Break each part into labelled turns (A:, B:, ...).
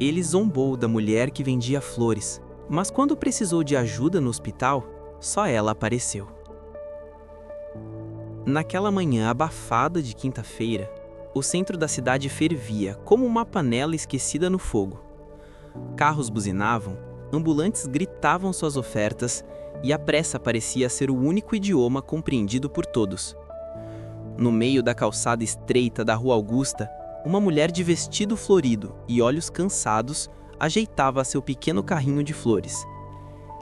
A: Ele zombou da mulher que vendia flores, mas quando precisou de ajuda no hospital, só ela apareceu. Naquela manhã abafada de quinta-feira, o centro da cidade fervia como uma panela esquecida no fogo. Carros buzinavam, ambulantes gritavam suas ofertas e a pressa parecia ser o único idioma compreendido por todos. No meio da calçada estreita da Rua Augusta, uma mulher de vestido florido e olhos cansados ajeitava seu pequeno carrinho de flores.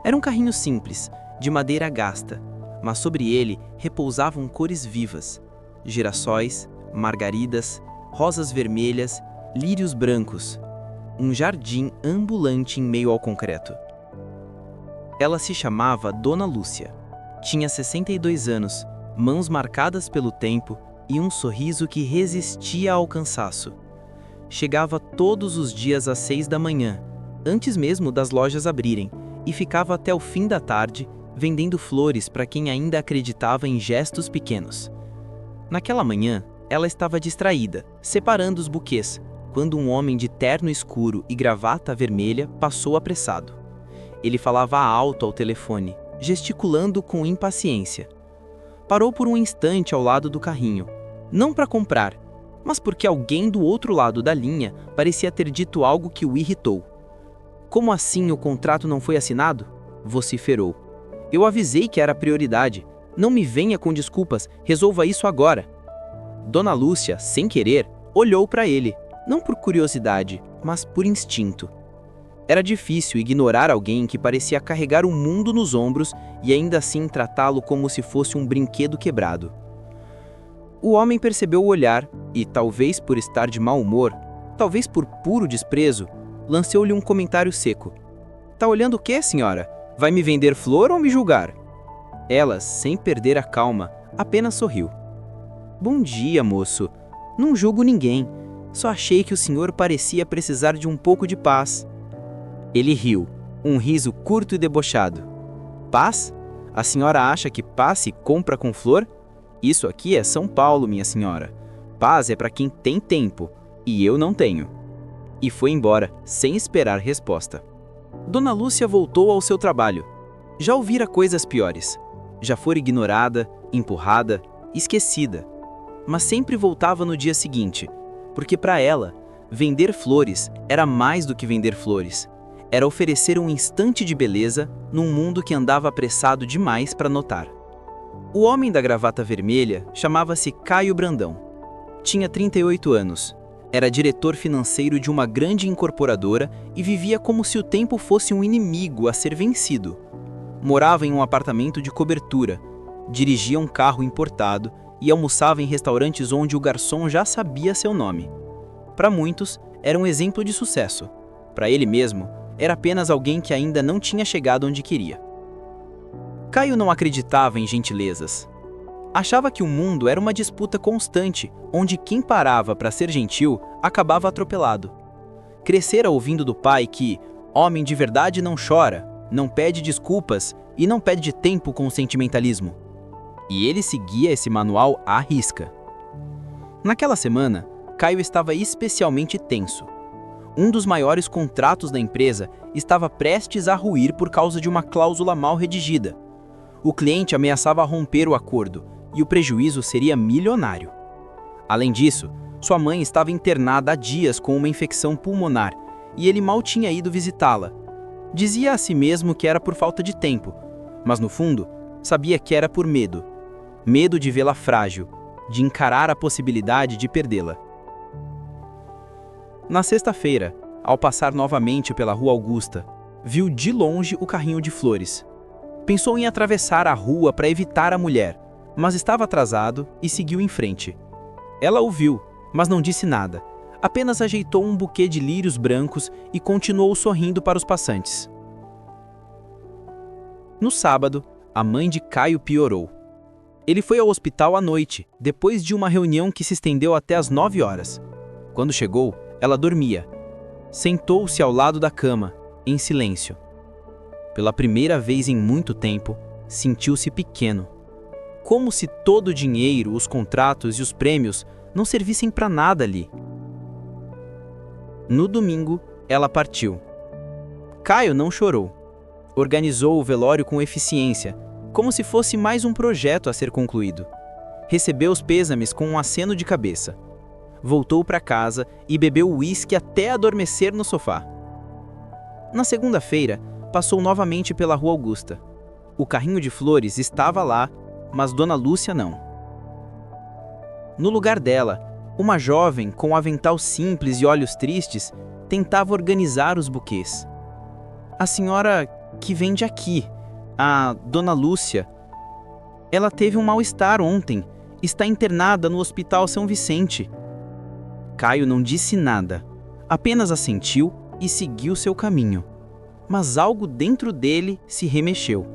A: Era um carrinho simples, de madeira gasta, mas sobre ele repousavam cores vivas: girassóis, margaridas, rosas vermelhas, lírios brancos. Um jardim ambulante em meio ao concreto. Ela se chamava Dona Lúcia. Tinha 62 anos, mãos marcadas pelo tempo e um sorriso que resistia ao cansaço. Chegava todos os dias às 6 da manhã, antes mesmo das lojas abrirem, e ficava até o fim da tarde, vendendo flores para quem ainda acreditava em gestos pequenos. Naquela manhã, ela estava distraída, separando os buquês, quando um homem de terno escuro e gravata vermelha passou apressado. Ele falava alto ao telefone, gesticulando com impaciência. Parou por um instante ao lado do carrinho, não para comprar, mas porque alguém do outro lado da linha parecia ter dito algo que o irritou. "Como assim o contrato não foi assinado?" vociferou. "Eu avisei que era prioridade. Não me venha com desculpas, resolva isso agora." Dona Lúcia, sem querer, olhou para ele, não por curiosidade, mas por instinto. Era difícil ignorar alguém que parecia carregar o mundo nos ombros e ainda assim tratá-lo como se fosse um brinquedo quebrado. O homem percebeu o olhar e, talvez por estar de mau humor, talvez por puro desprezo, lançou-lhe um comentário seco. "Tá olhando o quê, senhora? Vai me vender flor ou me julgar?" Ela, sem perder a calma, apenas sorriu. "Bom dia, moço. Não julgo ninguém. Só achei que o senhor parecia precisar de um pouco de paz." Ele riu, um riso curto e debochado. "Paz? A senhora acha que paz se compra com flor? Isso aqui é São Paulo, minha senhora. Paz é para quem tem tempo, e eu não tenho." E foi embora, sem esperar resposta. Dona Lúcia voltou ao seu trabalho. Já ouvira coisas piores. Já fora ignorada, empurrada, esquecida. Mas sempre voltava no dia seguinte, porque para ela, vender flores era mais do que vender flores. Era oferecer um instante de beleza num mundo que andava apressado demais para notar. O homem da gravata vermelha chamava-se Caio Brandão. Tinha 38 anos. Era diretor financeiro de uma grande incorporadora e vivia como se o tempo fosse um inimigo a ser vencido. Morava em um apartamento de cobertura, dirigia um carro importado e almoçava em restaurantes onde o garçom já sabia seu nome. Para muitos, era um exemplo de sucesso. Para ele mesmo, era apenas alguém que ainda não tinha chegado onde queria. Caio não acreditava em gentilezas. Achava que o mundo era uma disputa constante, onde quem parava para ser gentil acabava atropelado. Crescera ouvindo do pai que homem de verdade não chora, não pede desculpas e não pede tempo com sentimentalismo. E ele seguia esse manual à risca. Naquela semana, Caio estava especialmente tenso. Um dos maiores contratos da empresa estava prestes a ruir por causa de uma cláusula mal redigida. O cliente ameaçava romper o acordo e o prejuízo seria milionário. Além disso, sua mãe estava internada há dias com uma infecção pulmonar e ele mal tinha ido visitá-la. Dizia a si mesmo que era por falta de tempo, mas no fundo, sabia que era por medo. Medo de vê-la frágil, de encarar a possibilidade de perdê-la. Na sexta-feira, ao passar novamente pela Rua Augusta, viu de longe o carrinho de flores. Pensou em atravessar a rua para evitar a mulher, mas estava atrasado e seguiu em frente. Ela o viu, mas não disse nada. Apenas ajeitou um buquê de lírios brancos e continuou sorrindo para os passantes. No sábado, a mãe de Caio piorou. Ele foi ao hospital à noite, depois de uma reunião que se estendeu até às 9 horas. Quando chegou, ela dormia. Sentou-se ao lado da cama, em silêncio. Pela primeira vez em muito tempo, sentiu-se pequeno. Como se todo o dinheiro, os contratos e os prêmios não servissem para nada ali. No domingo, ela partiu. Caio não chorou. Organizou o velório com eficiência, como se fosse mais um projeto a ser concluído. Recebeu os pêsames com um aceno de cabeça. Voltou para casa e bebeu uísque até adormecer no sofá. Na segunda-feira, passou novamente pela Rua Augusta. O carrinho de flores estava lá, mas Dona Lúcia não. No lugar dela, uma jovem com um avental simples e olhos tristes tentava organizar os buquês. A senhora que vende aqui, a Dona Lúcia, ela teve um mal-estar ontem, está internada no Hospital São Vicente. Caio não disse nada, apenas assentiu e seguiu seu caminho. Mas algo dentro dele se remexeu,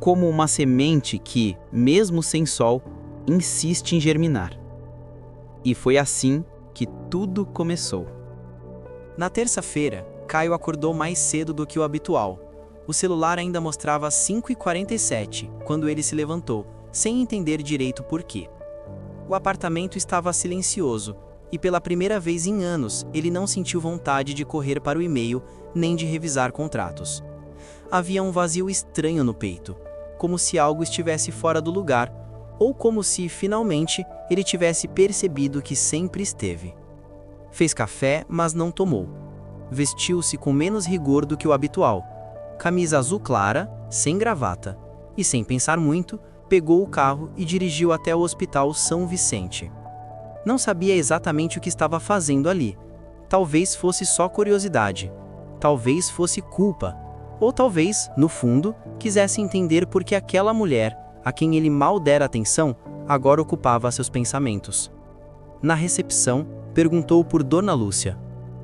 A: como uma semente que, mesmo sem sol, insiste em germinar. E foi assim que tudo começou. Na terça-feira, Caio acordou mais cedo do que o habitual. O celular ainda mostrava 5h47 quando ele se levantou, sem entender direito por quê. O apartamento estava silencioso e pela primeira vez em anos ele não sentiu vontade de correr para o e-mail nem de revisar contratos. Havia um vazio estranho no peito, como se algo estivesse fora do lugar, ou como se, finalmente, ele tivesse percebido que sempre esteve. Fez café, mas não tomou. Vestiu-se com menos rigor do que o habitual. Camisa azul clara, sem gravata, e sem pensar muito, pegou o carro e dirigiu até o Hospital São Vicente. Não sabia exatamente o que estava fazendo ali. Talvez fosse só curiosidade. Talvez fosse culpa. Ou talvez, no fundo, quisesse entender por que aquela mulher, a quem ele mal dera atenção, agora ocupava seus pensamentos. Na recepção, perguntou por Dona Lúcia.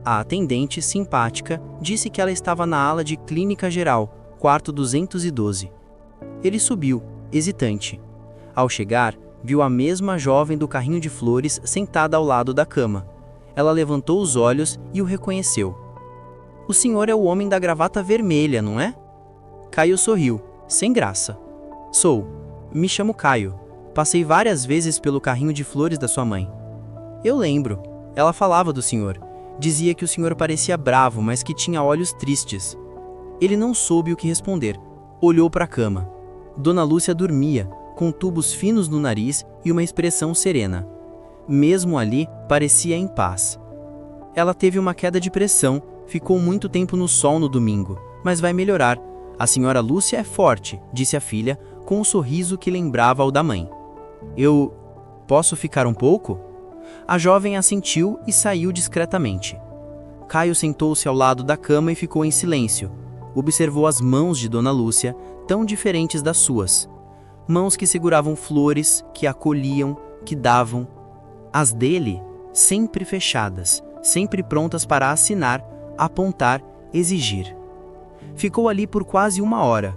A: A atendente, simpática, disse que ela estava na ala de clínica geral, quarto 212. Ele subiu, hesitante. Ao chegar, viu a mesma jovem do carrinho de flores sentada ao lado da cama. Ela levantou os olhos e o reconheceu. "O senhor é o homem da gravata vermelha, não é?" Caio sorriu, sem graça. "Sou. Me chamo Caio. Passei várias vezes pelo carrinho de flores da sua mãe." "Eu lembro. Ela falava do senhor. Dizia que o senhor parecia bravo, mas que tinha olhos tristes." Ele não soube o que responder. Olhou para a cama. Dona Lúcia dormia, com tubos finos no nariz e uma expressão serena. Mesmo ali, parecia em paz. Ela teve uma queda de pressão, ficou muito tempo no sol no domingo, mas vai melhorar. A senhora Lúcia é forte, disse a filha, com um sorriso que lembrava ao da mãe. "Eu posso ficar um pouco?" A jovem assentiu e saiu discretamente. Caio sentou-se ao lado da cama e ficou em silêncio. Observou as mãos de Dona Lúcia, tão diferentes das suas. Mãos que seguravam flores, que acolhiam, que davam. As dele, sempre fechadas, sempre prontas para assinar, apontar, exigir. Ficou ali por quase 1 hora.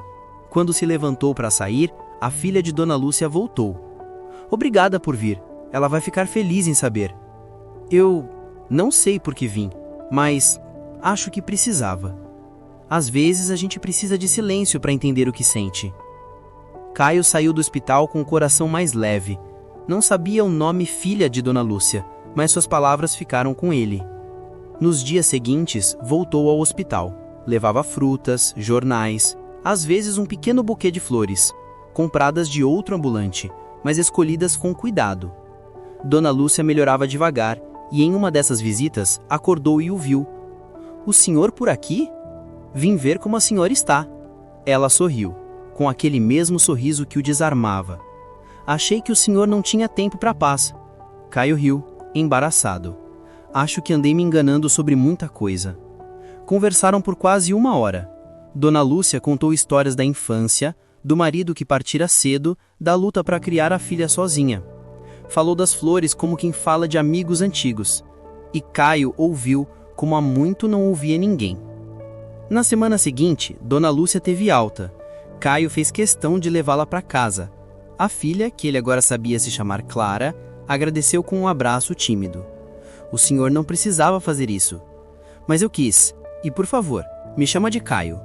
A: Quando se levantou para sair, a filha de Dona Lúcia voltou. "Obrigada por vir. Ela vai ficar feliz em saber." "Eu não sei por que vim, mas acho que precisava. Às vezes a gente precisa de silêncio para entender o que sente." Caio saiu do hospital com o coração mais leve. Não sabia o nome filha de Dona Lúcia, mas suas palavras ficaram com ele. Nos dias seguintes, voltou ao hospital. Levava frutas, jornais, às vezes um pequeno buquê de flores, compradas de outro ambulante, mas escolhidas com cuidado. Dona Lúcia melhorava devagar e em uma dessas visitas acordou e o viu. "O senhor por aqui? Vim ver como a senhora está." Ela sorriu, com aquele mesmo sorriso que o desarmava. "Achei que o senhor não tinha tempo para paz." Caio riu, embaraçado. "Acho que andei me enganando sobre muita coisa." Conversaram por quase 1 hora. Dona Lúcia contou histórias da infância, do marido que partira cedo, da luta para criar a filha sozinha. Falou das flores como quem fala de amigos antigos. E Caio ouviu como há muito não ouvia ninguém. Na semana seguinte, Dona Lúcia teve alta. Caio fez questão de levá-la para casa. A filha, que ele agora sabia se chamar Clara, agradeceu com um abraço tímido. "O senhor não precisava fazer isso." "Mas eu quis. E por favor, me chama de Caio."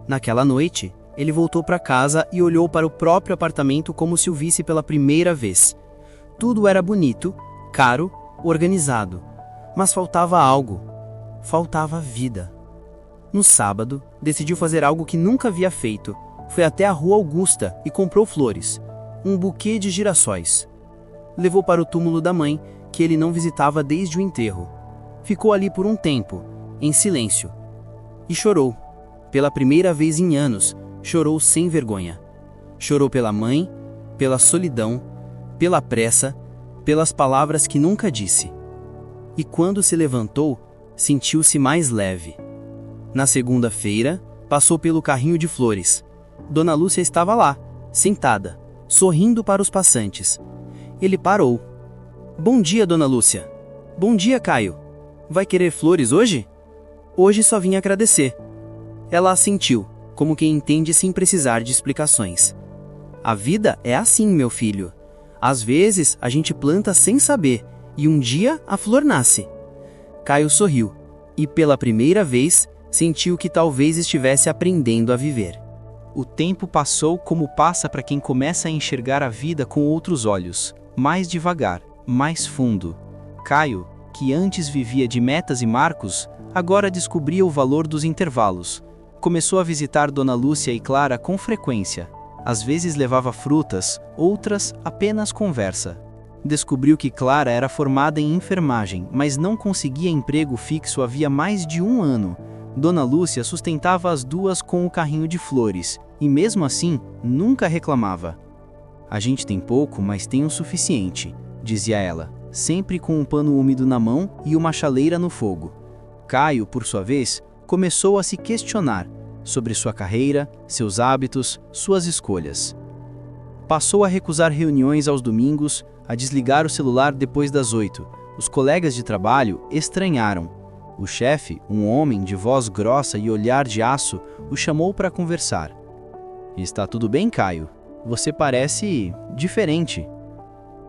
A: Naquela noite, ele voltou para casa e olhou para o próprio apartamento como se o visse pela primeira vez. Tudo era bonito, caro, organizado. Mas faltava algo.
B: faltava vida. No sábado, decidiu fazer algo que nunca havia feito. Foi até a Rua Augusta e comprou flores, um buquê de girassóis. Levou para o túmulo da mãe, que ele não visitava desde o enterro. Ficou ali por um tempo, em silêncio. E chorou. Pela primeira vez em anos, chorou sem vergonha. Chorou pela mãe, pela solidão, pela pressa, pelas palavras que nunca disse. E quando se levantou, sentiu-se mais leve. Na segunda-feira, passou pelo carrinho de flores. Dona Lúcia estava lá, sentada, sorrindo para os passantes. Ele parou. Bom dia, Dona Lúcia. Bom dia, Caio. Vai querer flores hoje? Hoje só vim agradecer. Ela assentiu, como quem entende sem precisar de explicações. A vida é assim, meu filho. Às vezes, a gente planta sem saber, e um dia a flor nasce. Caio sorriu, e pela primeira vez, sentiu que talvez estivesse aprendendo a viver.
A: O tempo passou como passa para quem começa a enxergar a vida com outros olhos, mais devagar, mais fundo. Caio, que antes vivia de metas e marcos, agora descobria o valor dos intervalos. Começou a visitar Dona Lúcia e Clara com frequência. Às vezes levava frutas, outras apenas conversa. Descobriu que Clara era formada em enfermagem, mas não conseguia emprego fixo havia mais de 1 ano. Dona Lúcia sustentava as duas com o carrinho de flores, e mesmo assim, nunca reclamava. A gente tem pouco, mas tem o suficiente, dizia ela, sempre com um pano úmido na mão e uma chaleira no fogo. Caio, por sua vez, começou a se questionar sobre sua carreira, seus hábitos, suas escolhas. Passou a recusar reuniões aos domingos, a desligar o celular depois das 8. Os colegas de trabalho estranharam. O chefe, um homem de voz grossa e olhar de aço, o chamou para conversar. Está tudo bem, Caio? Você parece diferente.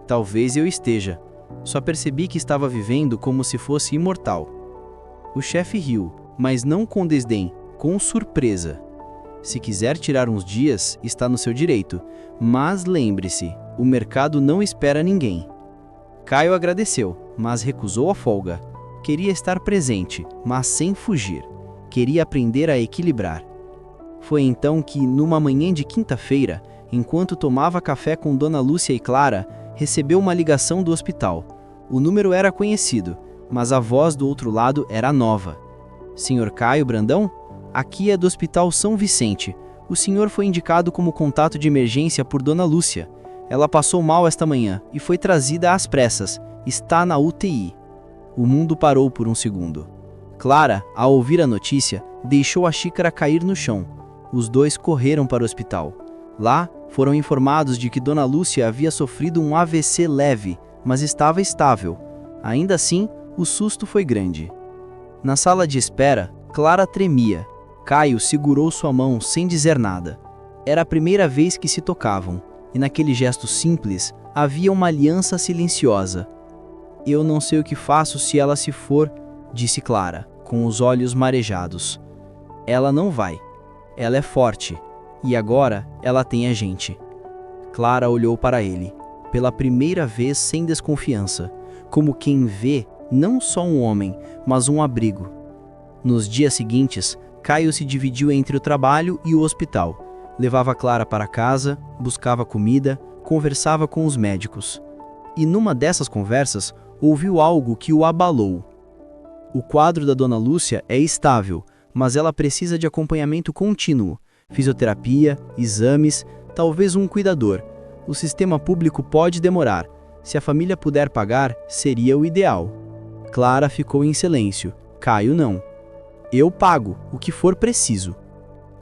A: Talvez eu esteja. Só percebi que estava vivendo como se fosse imortal. O chefe riu, mas não com desdém, com surpresa. Se quiser tirar uns dias, está no seu direito, mas lembre-se, o mercado não espera ninguém. Caio agradeceu, mas recusou a folga. Queria estar presente, mas sem fugir. Queria aprender a equilibrar. Foi então que, numa manhã de quinta-feira, enquanto tomava café com Dona Lúcia e Clara, recebeu uma ligação do hospital. O número era conhecido, mas a voz do outro lado era nova. Senhor Caio Brandão? Aqui é do Hospital São Vicente. O senhor foi indicado como contato de emergência por Dona Lúcia. Ela passou mal esta manhã e foi trazida às pressas. Está na UTI. O mundo parou por um segundo. Clara, ao ouvir a notícia, deixou a xícara cair no chão. Os dois correram para o hospital. Lá, foram informados de que Dona Lúcia havia sofrido um AVC leve, mas estava estável. Ainda assim, o susto foi grande. Na sala de espera, Clara tremia. Caio segurou sua mão sem dizer nada. Era a primeira vez que se tocavam, e naquele gesto simples havia uma aliança silenciosa. Eu não sei o que faço se ela se for, disse Clara, com os olhos marejados. Ela não vai. Ela é forte. E agora ela tem a gente. Clara olhou para ele, pela primeira vez sem desconfiança, como quem vê não só um homem, mas um abrigo. Nos dias seguintes, Caio se dividiu entre o trabalho e o hospital. Levava Clara para casa, buscava comida, conversava com os médicos. E numa dessas conversas, ouviu algo que o abalou. O quadro da Dona Lúcia é estável, mas ela precisa de acompanhamento contínuo. Fisioterapia, exames, talvez um cuidador. O sistema público pode demorar. Se a família puder pagar, seria o ideal. Clara ficou em silêncio. Caio não. Eu pago, o que for preciso.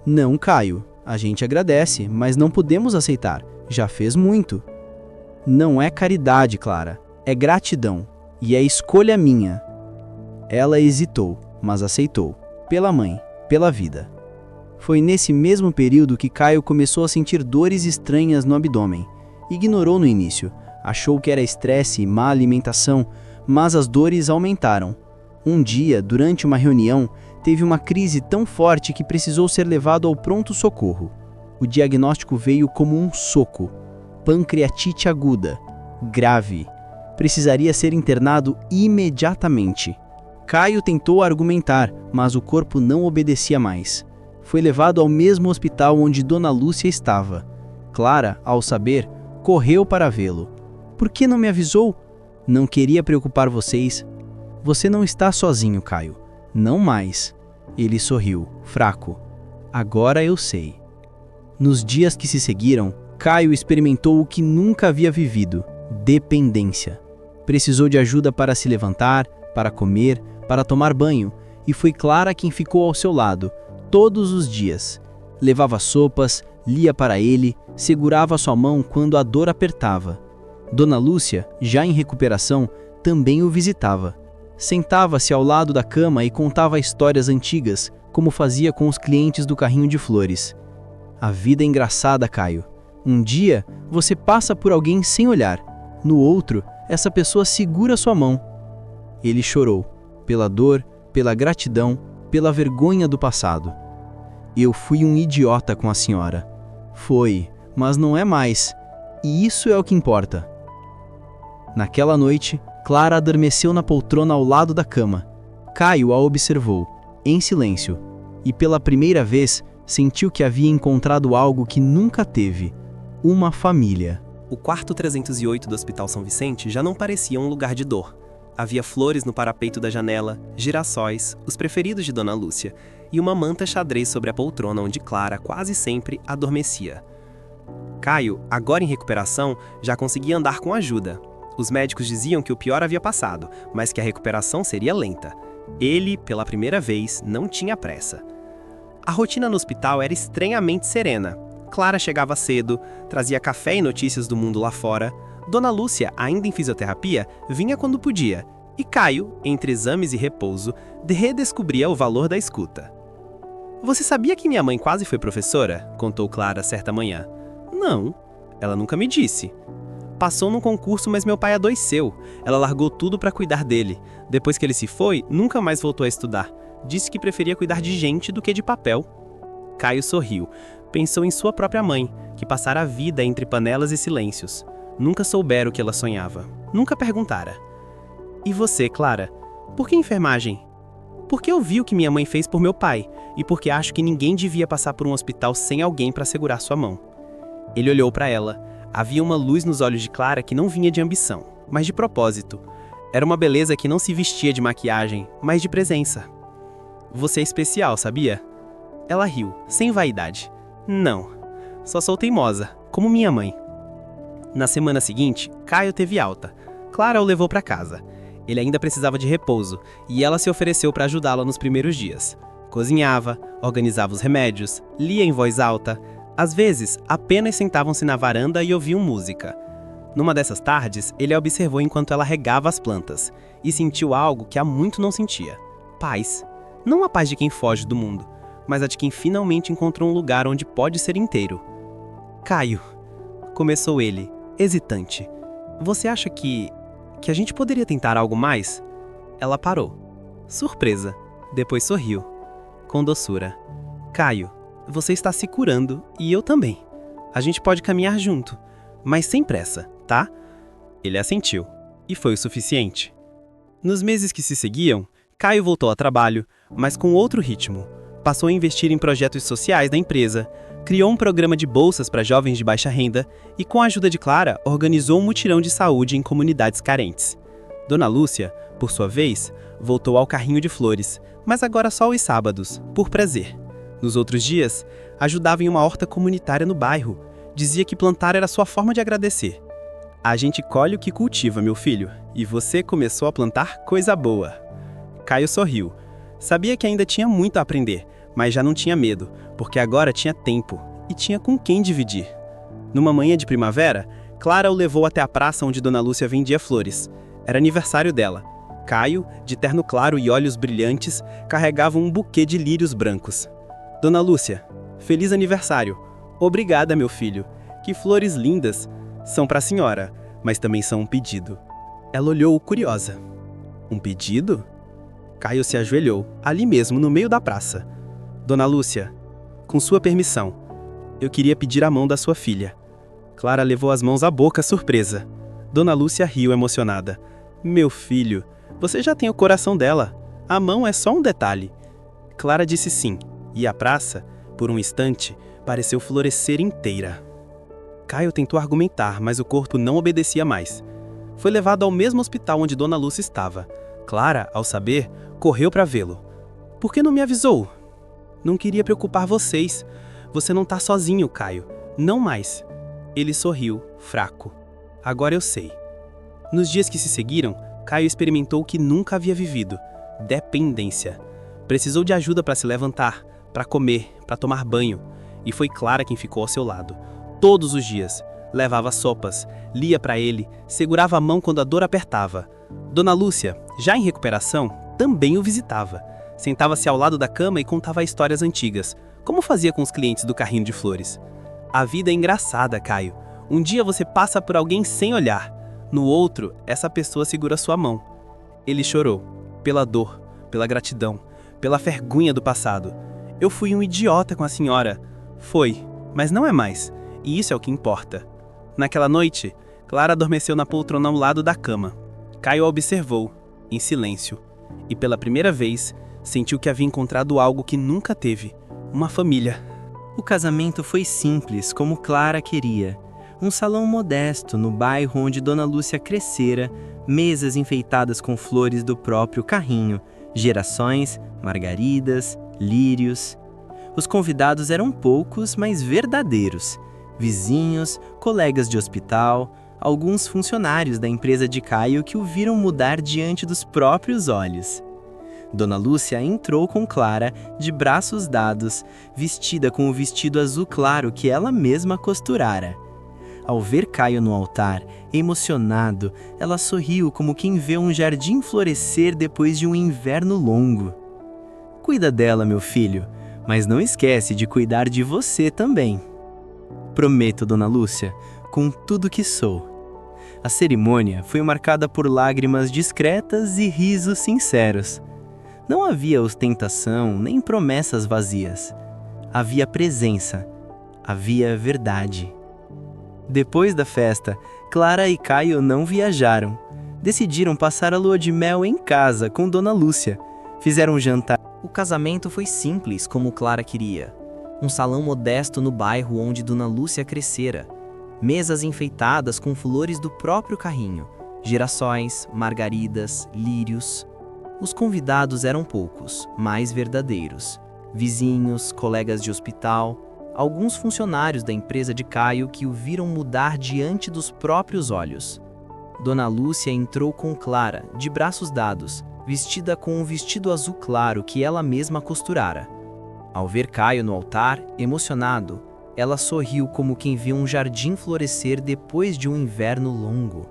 A: Não, Caio. A gente agradece, mas não podemos aceitar. Já fez muito. Não é caridade, Clara. É gratidão. E é escolha minha. Ela hesitou, mas aceitou. Pela mãe, pela vida. Foi nesse mesmo período que Caio começou a sentir dores estranhas no abdômen. Ignorou no início. Achou que era estresse e má alimentação, mas as dores aumentaram. Um dia, durante uma reunião, teve uma crise tão forte que precisou ser levado ao pronto-socorro. O diagnóstico veio como um soco. Pancreatite aguda. Grave. Precisaria ser internado imediatamente.
B: Caio tentou argumentar, mas o corpo não obedecia mais. Foi levado ao mesmo hospital onde Dona Lúcia estava. Clara, ao saber, correu para vê-lo. Por que não me avisou? Não queria preocupar vocês. Você não está sozinho, Caio. Não mais. Ele sorriu, fraco. Agora eu sei. Nos dias que se seguiram, Caio experimentou o que nunca havia vivido: dependência. Precisou de ajuda para se levantar, para comer, para tomar banho, e foi Clara quem ficou ao seu lado, todos os dias. Levava sopas, lia para ele, segurava sua mão quando a dor apertava. Dona Lúcia, já em recuperação, também o visitava. Sentava-se ao lado da cama e contava histórias antigas, como fazia com os clientes do carrinho de flores. A vida é engraçada, Caio. Um dia, você passa por alguém sem olhar. No outro, essa pessoa segura sua mão. Ele chorou, pela dor, pela gratidão, pela vergonha do passado. Eu fui um idiota com a senhora. Foi, mas não é mais. E isso é o que importa. Naquela noite, Clara adormeceu na poltrona ao lado da cama. Caio a observou, em silêncio, e pela primeira vez sentiu que havia encontrado algo que nunca teve: uma família.
C: O quarto 308 do Hospital São Vicente já não parecia um lugar de dor. Havia flores no parapeito da janela, girassóis, os preferidos de Dona Lúcia, e uma manta xadrez sobre a poltrona onde Clara quase sempre adormecia. Caio, agora em recuperação, já conseguia andar com ajuda. Os médicos diziam que o pior havia passado, mas que a recuperação seria lenta. Ele, pela primeira vez, não tinha pressa. A rotina no hospital era estranhamente serena. Clara chegava cedo, trazia café e notícias do mundo lá fora. Dona Lúcia, ainda em fisioterapia, vinha quando podia. E Caio, entre exames e repouso, redescobria o valor da escuta. "Você sabia que minha mãe quase foi professora?" contou Clara certa manhã. "Não, ela nunca me disse." "Passou num concurso, mas meu pai adoeceu. Ela largou tudo para cuidar dele. Depois que ele se foi, nunca mais voltou a estudar. Disse que preferia cuidar de gente do que de papel." Caio sorriu. Pensou em sua própria mãe, que passara a vida entre panelas e silêncios. Nunca soubera o que ela sonhava. Nunca perguntara. "E você, Clara? Por que enfermagem?" "Porque eu vi o que minha mãe fez por meu pai, e porque acho que ninguém devia passar por um hospital sem alguém para segurar sua mão." Ele olhou para ela. Havia uma luz nos olhos de Clara que não vinha de ambição, mas de propósito. Era uma beleza que não se vestia de maquiagem, mas de presença. "Você é especial, sabia?" Ela riu, sem vaidade. "Não, só sou teimosa, como minha mãe." Na semana seguinte, Caio teve alta. Clara o levou para casa. Ele ainda precisava de repouso, e ela se ofereceu para ajudá-la nos primeiros dias. Cozinhava, organizava os remédios, lia em voz alta. Às vezes, apenas sentavam-se na varanda e ouviam música. Numa dessas tardes, ele a observou enquanto ela regava as plantas, e sentiu algo que há muito não sentia: paz. Não a paz de quem foge do mundo, mas a de quem finalmente encontrou um lugar onde pode ser inteiro. "Caio", começou ele, hesitante. "Você acha que a gente poderia tentar algo mais?" Ela parou, surpresa, depois sorriu, com doçura. "Caio, você está se curando e eu também. A gente pode caminhar junto, mas sem pressa, tá?" Ele assentiu, e foi o suficiente. Nos meses que se seguiam, Caio voltou ao trabalho, mas com outro ritmo. Passou a investir em projetos sociais da empresa, criou um programa de bolsas para jovens de baixa renda e, com a ajuda de Clara, organizou um mutirão de saúde em comunidades carentes. Dona Lúcia, por sua vez, voltou ao carrinho de flores, mas agora só aos sábados, por prazer. Nos outros dias, ajudava em uma horta comunitária no bairro. Dizia que plantar era sua forma de agradecer. "A gente colhe o que cultiva, meu filho, e você começou a plantar coisa boa." Caio sorriu. Sabia que ainda tinha muito a aprender, mas já não tinha medo, porque agora tinha tempo e tinha com quem dividir. Numa manhã de primavera, Clara o levou até a praça onde Dona Lúcia vendia flores. Era aniversário dela. Caio, de terno claro e olhos brilhantes, carregava um buquê de lírios brancos. "Dona Lúcia, feliz aniversário. Obrigada, meu filho. Que flores lindas. São para a senhora, mas também são um pedido." Ela olhou curiosa. "Um pedido?" Caio se ajoelhou, ali mesmo, no meio da praça. "Dona Lúcia, com sua permissão, eu queria pedir a mão da sua filha." Clara levou as mãos à boca, surpresa. Dona Lúcia riu emocionada. "Meu filho, você já tem o coração dela. A mão é só um detalhe. Clara disse sim, e a praça, por um instante, pareceu florescer inteira. Caio tentou argumentar, mas o corpo não obedecia mais. Foi levado ao mesmo hospital onde Dona Lúcia estava. Clara, ao saber, correu para vê-lo. Por que não me avisou? Não queria preocupar vocês. Você não tá sozinho, Caio. Não mais. Ele sorriu, fraco. Agora eu sei. Nos dias que se seguiram, Caio experimentou o que nunca havia vivido: dependência. Precisou de ajuda para se levantar, para comer, para tomar banho. E foi Clara quem ficou ao seu lado. Todos os dias. Levava sopas, lia para ele, segurava a mão quando a dor apertava. Dona Lúcia, já em recuperação, também o visitava. Sentava-se ao lado da cama e contava histórias antigas, como fazia com os clientes do carrinho de flores. A vida é engraçada, Caio. Um dia você passa por alguém sem olhar. No outro, essa pessoa segura sua mão. Ele chorou, pela dor, pela gratidão, pela vergonha do passado. Eu fui um idiota com a senhora. Foi, mas não é mais. E isso é o que importa. Naquela noite, Clara adormeceu na poltrona ao lado da cama. Caio a observou, em silêncio. E pela primeira vez, sentiu que havia encontrado algo que nunca teve: uma família.
B: O casamento foi simples, como Clara queria. Um salão modesto no bairro onde Dona Lúcia crescera, mesas enfeitadas com flores do próprio carrinho, girassóis, margaridas, lírios. Os convidados eram poucos, mas verdadeiros. Vizinhos, colegas de hospital, alguns funcionários da empresa de Caio que o viram mudar diante dos próprios olhos. Dona Lúcia entrou com Clara, de braços dados, vestida com o vestido azul claro que ela mesma costurara. Ao ver Caio no altar, emocionado, ela sorriu como quem vê um jardim florescer depois de um inverno longo. Cuida dela, meu filho, mas não esquece de cuidar de você também. Prometo, Dona Lúcia, com tudo que sou. A cerimônia foi marcada por lágrimas discretas e risos sinceros. Não havia ostentação nem promessas vazias. Havia presença, havia verdade. Depois da festa, Clara e Caio não viajaram. Decidiram passar a lua de mel em casa com Dona Lúcia. Fizeram um jantar.
A: O casamento foi simples, como Clara queria. Um salão modesto no bairro onde Dona Lúcia crescera. Mesas enfeitadas com flores do próprio carrinho, girassóis, margaridas, lírios. Os convidados eram poucos, mas verdadeiros. Vizinhos, colegas de hospital, alguns funcionários da empresa de Caio que o viram mudar diante dos próprios olhos. Dona Lúcia entrou com Clara, de braços dados, vestida com um vestido azul claro que ela mesma costurara. Ao ver Caio no altar, emocionado, ela sorriu como quem vê um jardim florescer depois de um inverno longo.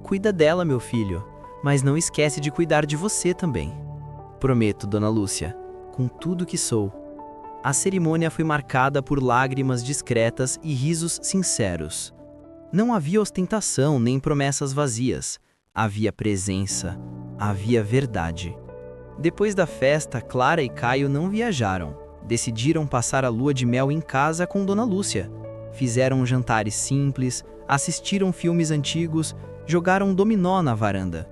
A: Cuida dela, meu filho, mas não esquece de cuidar de você também. Prometo, Dona Lúcia, com tudo que sou. A cerimônia foi marcada por lágrimas discretas e risos sinceros. Não havia ostentação nem promessas vazias. Havia presença, havia verdade. Depois da festa, Clara e Caio não viajaram. Decidiram passar a lua de mel em casa com Dona Lúcia. Fizeram jantares simples, assistiram filmes antigos, jogaram dominó na varanda.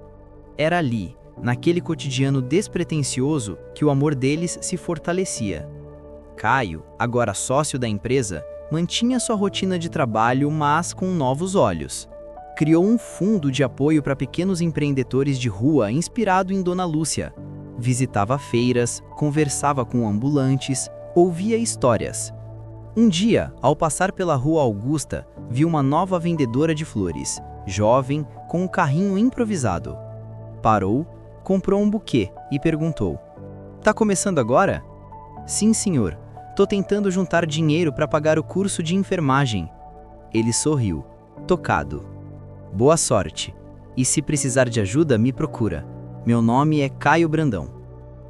A: Era ali, naquele cotidiano despretensioso, que o amor deles se fortalecia. Caio, agora sócio da empresa, mantinha sua rotina de trabalho, mas com novos olhos. Criou um fundo de apoio para pequenos empreendedores de rua inspirado em Dona Lúcia. Visitava feiras, conversava com ambulantes, ouvia histórias. Um dia, ao passar pela Rua Augusta, viu uma nova vendedora de flores, jovem, com um carrinho improvisado. Parou, comprou um buquê e perguntou: "Tá começando agora?" "Sim, senhor. Tô tentando juntar dinheiro para pagar o curso de enfermagem." Ele sorriu, tocado. "Boa sorte. E se precisar de ajuda, me procura. Meu nome é Caio Brandão."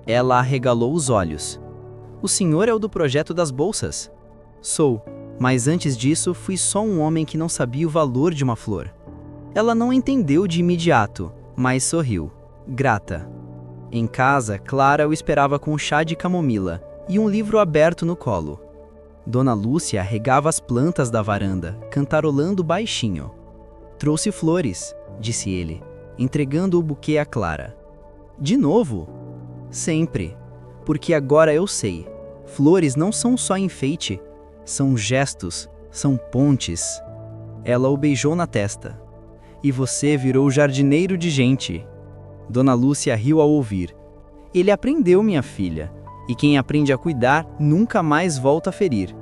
A: Ela arregalou os olhos. "O senhor é o do projeto das bolsas?" "Sou, mas antes disso fui só um homem que não sabia o valor de uma flor." Ela não entendeu de imediato, mas sorriu, grata. Em casa, Clara o esperava com um chá de camomila e um livro aberto no colo. Dona Lúcia regava as plantas da varanda, cantarolando baixinho. "Trouxe flores", disse ele, entregando o buquê a Clara. "De novo?"
B: Sempre. Porque agora eu sei. Flores não são só enfeite, são gestos, são pontes. Ela o beijou na testa. E você virou jardineiro de gente. Dona Lúcia riu ao ouvir. Ele aprendeu, minha filha, e quem aprende a cuidar nunca mais volta a ferir.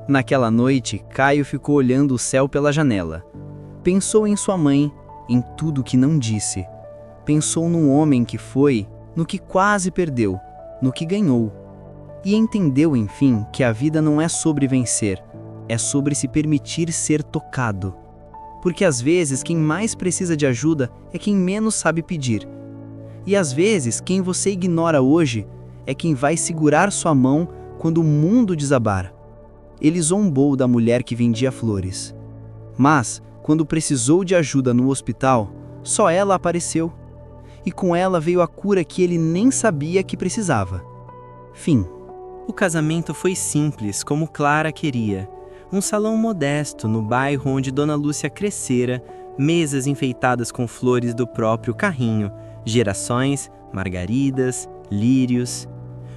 B: Naquela noite, Caio ficou olhando o céu pela janela. Pensou em sua mãe, em tudo que não disse. Pensou num homem que foi, no que quase perdeu, no que ganhou. E entendeu, enfim, que a vida não é sobre vencer, é sobre se permitir ser tocado. Porque às vezes quem mais precisa de ajuda é quem menos sabe pedir. E às vezes quem você ignora hoje é quem vai segurar sua mão quando o mundo desabar. Ele zombou da mulher que vendia flores. Mas, quando precisou de ajuda no hospital, só ela apareceu. E com ela veio a cura que ele nem sabia que precisava. Fim.
A: O casamento foi simples, como Clara queria. Um salão modesto no bairro onde Dona Lúcia crescera, mesas enfeitadas com flores do próprio carrinho, girassóis, margaridas, lírios.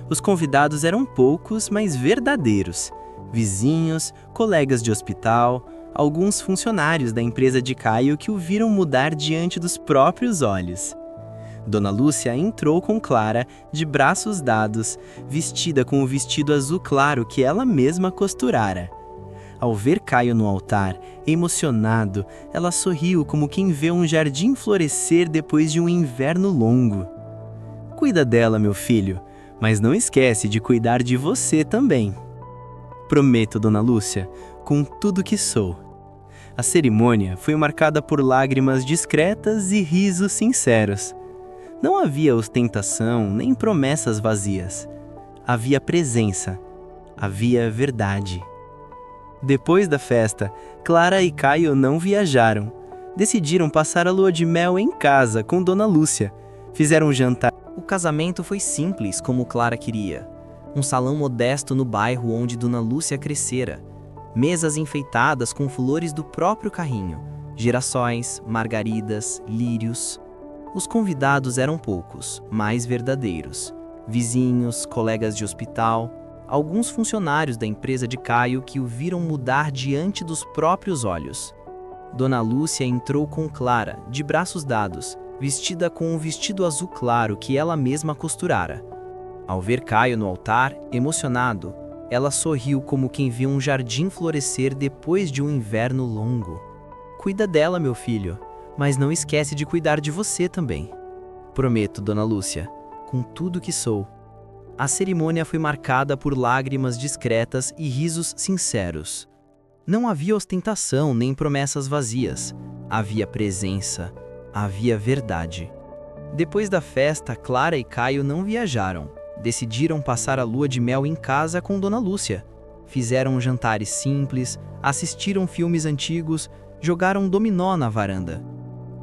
A: Os convidados eram poucos, mas verdadeiros. Vizinhos, colegas de hospital, alguns funcionários da empresa de Caio que o viram mudar diante dos próprios olhos. Dona Lúcia entrou com Clara, de braços dados, vestida com o vestido azul claro que ela mesma costurara. Ao ver Caio no altar, emocionado, ela sorriu como quem vê um jardim florescer depois de um inverno longo. Cuida dela, meu filho, mas não esquece de cuidar de você também. Prometo, Dona Lúcia, com tudo que sou. A cerimônia foi marcada por lágrimas discretas e risos sinceros. Não havia ostentação nem promessas vazias. Havia presença, havia verdade. Depois da festa, Clara e Caio não viajaram. Decidiram passar a lua de mel em casa com Dona Lúcia. Fizeram um jantar.
D: O casamento foi simples, como Clara queria. Um salão modesto no bairro onde Dona Lúcia crescera. Mesas enfeitadas com flores do próprio carrinho, girassóis, margaridas, lírios. Os convidados eram poucos, mas verdadeiros. Vizinhos, colegas de hospital, alguns funcionários da empresa de Caio que o viram mudar diante dos próprios olhos. Dona Lúcia entrou com Clara, de braços dados, vestida com um vestido azul claro que ela mesma costurara. Ao ver Caio no altar, emocionado, ela sorriu como quem vê um jardim florescer depois de um inverno longo. Cuida dela, meu filho, mas não esquece de cuidar de você também. Prometo, Dona Lúcia, com tudo que sou. A cerimônia foi marcada por lágrimas discretas e risos sinceros. Não havia ostentação nem promessas vazias. Havia presença, havia verdade. Depois da festa, Clara e Caio não viajaram. Decidiram passar a lua de mel em casa com Dona Lúcia. Fizeram jantares simples, assistiram filmes antigos, jogaram dominó na varanda.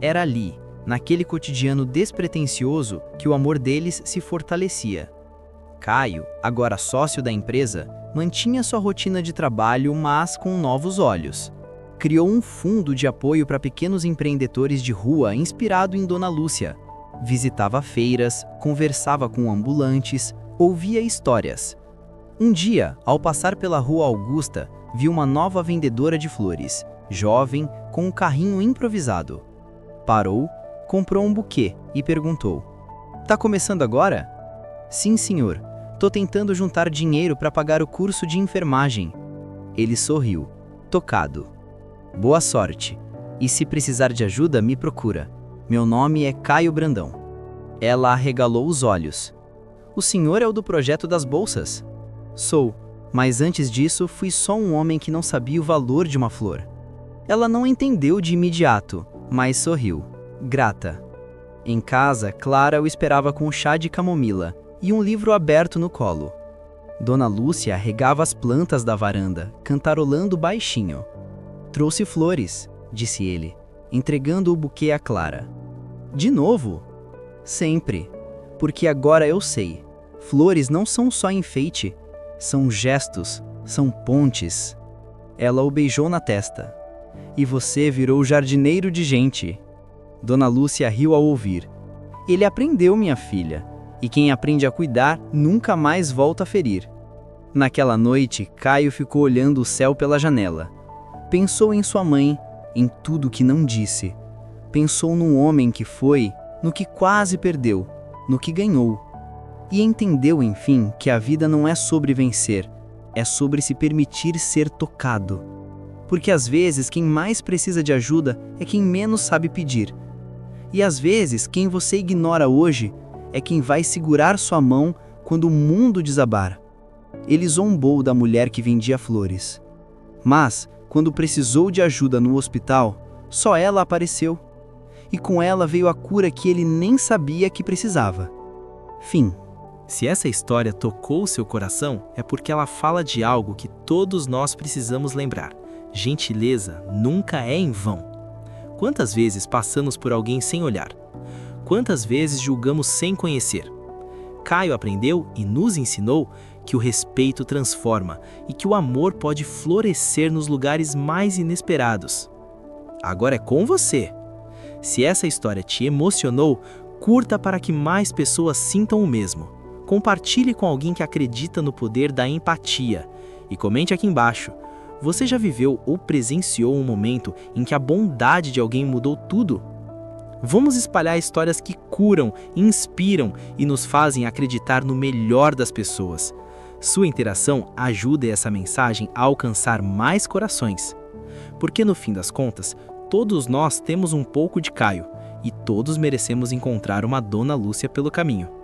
D: Era ali, naquele cotidiano despretensioso, que o amor deles se fortalecia. Caio, agora sócio da empresa, mantinha sua rotina de trabalho, mas com novos olhos. Criou um fundo de apoio para pequenos empreendedores de rua inspirado em Dona Lúcia. Visitava feiras, conversava com ambulantes, ouvia histórias. Um dia, ao passar pela Rua Augusta, viu uma nova vendedora de flores, jovem, com um carrinho improvisado. Parou, comprou um buquê e perguntou: "Tá começando agora?" "Sim, senhor. Tô tentando juntar dinheiro para pagar o curso de enfermagem." Ele sorriu, tocado. "Boa sorte. E se precisar de ajuda, me procura. Meu nome é Caio Brandão." Ela arregalou os olhos. "O senhor é o do projeto das bolsas?" "Sou, mas antes disso fui só um homem que não sabia o valor de uma flor." Ela não entendeu de imediato, mas sorriu, grata. Em casa, Clara o esperava com um chá de camomila e um livro aberto no colo. Dona Lúcia regava as plantas da varanda, cantarolando baixinho. "Trouxe flores", disse ele, entregando o buquê a Clara. "De novo?" "Sempre, porque agora eu sei. Flores não são só enfeite, são gestos, são pontes." Ela o beijou na testa. "E você virou jardineiro de gente." Dona Lúcia riu ao ouvir. "Ele aprendeu, minha filha,
B: E quem aprende a cuidar nunca mais volta a ferir. Naquela noite, Caio ficou olhando o céu pela janela. Pensou em sua mãe, em tudo que não disse. Pensou no homem que foi, no que quase perdeu, no que ganhou. E entendeu, enfim, que a vida não é sobre vencer, é sobre se permitir ser tocado. Porque às vezes quem mais precisa de ajuda é quem menos sabe pedir. E às vezes quem você ignora hoje é quem vai segurar sua mão quando o mundo desabar. Ele zombou da mulher que vendia flores. Mas, quando precisou de ajuda no hospital, só ela apareceu. E com ela veio a cura que ele nem sabia que precisava. Fim.
A: Se essa história tocou seu coração, é porque ela fala de algo que todos nós precisamos lembrar. Gentileza nunca é em vão. Quantas vezes passamos por alguém sem olhar? Quantas vezes julgamos sem conhecer? Caio aprendeu e nos ensinou que o respeito transforma e que o amor pode florescer nos lugares mais inesperados. Agora é com você. Se essa história te emocionou, curta para que mais pessoas sintam o mesmo. Compartilhe com alguém que acredita no poder da empatia. E comente aqui embaixo. Você já viveu ou presenciou um momento em que a bondade de alguém mudou tudo? Vamos espalhar histórias que curam, inspiram e nos fazem acreditar no melhor das pessoas. Sua interação ajuda essa mensagem a alcançar mais corações. Porque no fim das contas, todos nós temos um pouco de Caio e todos merecemos encontrar uma Dona Lúcia pelo caminho.